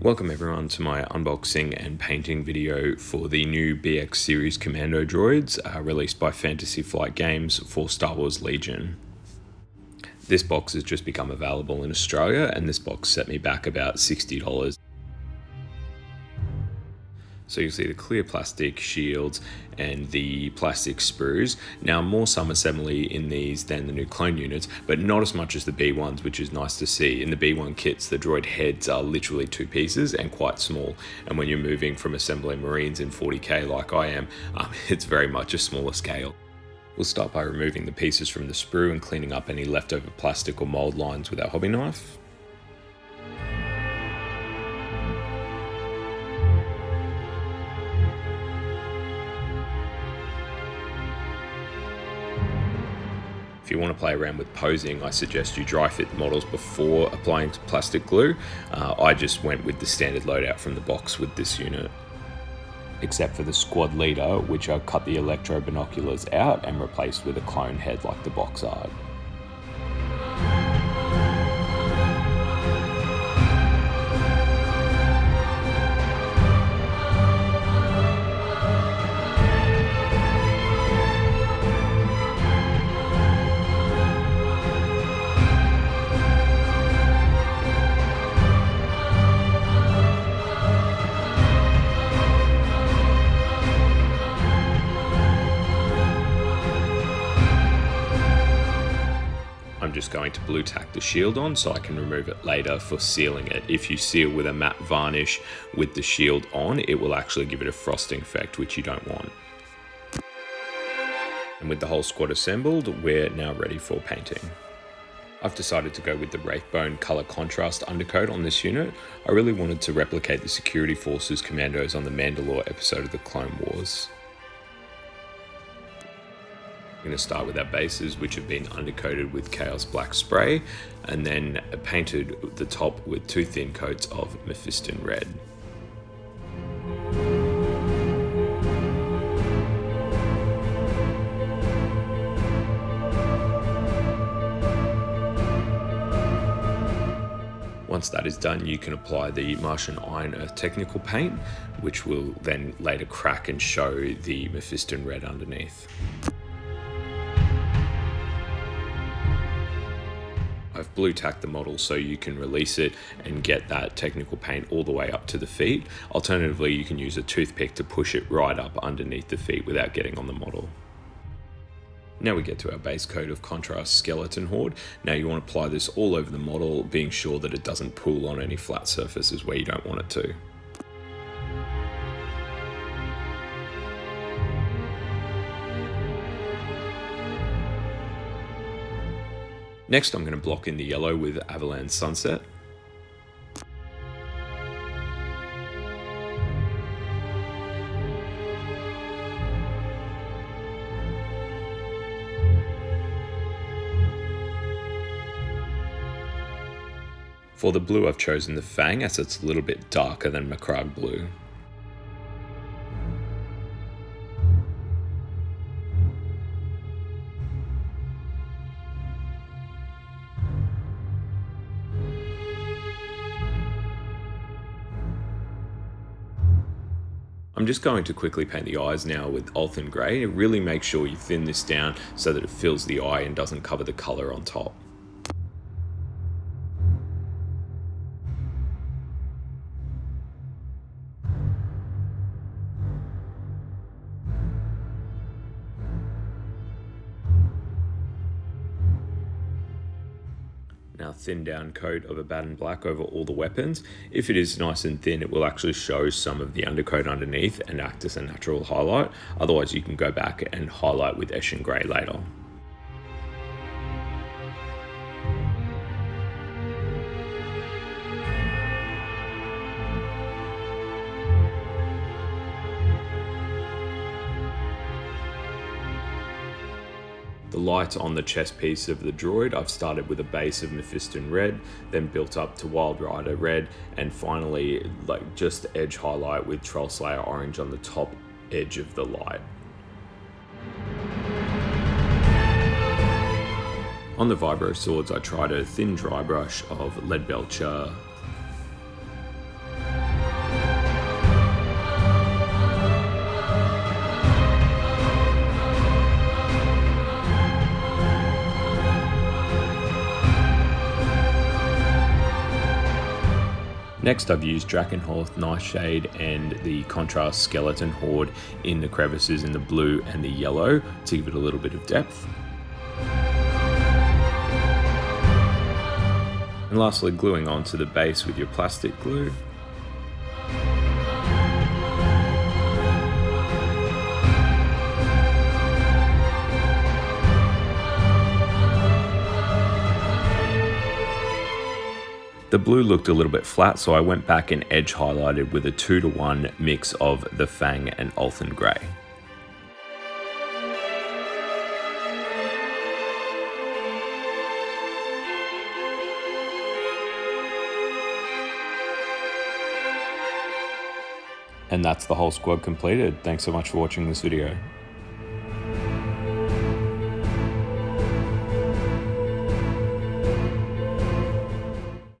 Welcome everyone to my unboxing and painting video for the new BX series Commando Droids released by Fantasy Flight Games for Star Wars Legion. This box has just become available in Australia and this box set me back about $60. So you'll see the clear plastic shields and the plastic sprues. Now more some assembly in these than the new clone units, but not as much as the B1s, which is nice to see. In the B1 kits, the droid heads are literally two pieces and quite small. And when you're moving from assembling Marines in 40K like I am, it's very much a smaller scale. We'll start by removing the pieces from the sprue and cleaning up any leftover plastic or mold lines with our hobby knife. If you want to play around with posing, I suggest you dry fit models before applying plastic glue. I just went with the standard loadout from the box with this unit. Except for the squad leader, which I cut the electro binoculars out and replaced with a clone head like the box art. I'm just going to blue tack the shield on so I can remove it later for sealing it. If you seal with a matte varnish with the shield on, it will actually give it a frosting effect, which you don't want. And with the whole squad assembled, we're now ready for painting. I've decided to go with the Wraithbone color contrast undercoat on this unit. I really wanted to replicate the security forces commandos on the Mandalore episode of the Clone Wars. I'm going to start with our bases, which have been undercoated with Chaos Black spray and then painted the top with two thin coats of Mephiston red. Once that is done, you can apply the Martian Iron Earth technical paint, which will then later crack and show the Mephiston red underneath. I've blue tacked the model so you can release it and get that technical paint all the way up to the feet. Alternatively, you can use a toothpick to push it right up underneath the feet without getting on the model. Now we get to our base coat of contrast skeleton horde. Now you want to apply this all over the model, being sure that it doesn't pool on any flat surfaces where you don't want it to. Next, I'm going to block in the yellow with Avalanche Sunset. For the blue, I've chosen the Fang as it's a little bit darker than Macragge blue. I'm just going to quickly paint the eyes now with Althen Grey. Really make sure you thin this down so that it fills the eye and doesn't cover the colour on top. Now thin down coat of Abaddon Black over all the weapons. If it is nice and thin, it will actually show some of the undercoat underneath and act as a natural highlight. Otherwise you can go back and highlight with Eshin Grey later. The light on the chest piece of the droid, I've started with a base of Mephiston red, then built up to Wild Rider red, and finally just edge highlight with Troll Slayer orange on the top edge of the light. On the Vibro swords, I tried a thin dry brush of Lead Belcher Next, I've used Drakenhoth Nightshade and the contrast Skeleton Horde in the crevices in the blue and the yellow to give it a little bit of depth. And lastly, gluing onto the base with your plastic glue. The blue looked a little bit flat, so I went back and edge highlighted with a 2-to-1 mix of the Fang and Althen Grey. And that's the whole squad completed. Thanks so much for watching this video.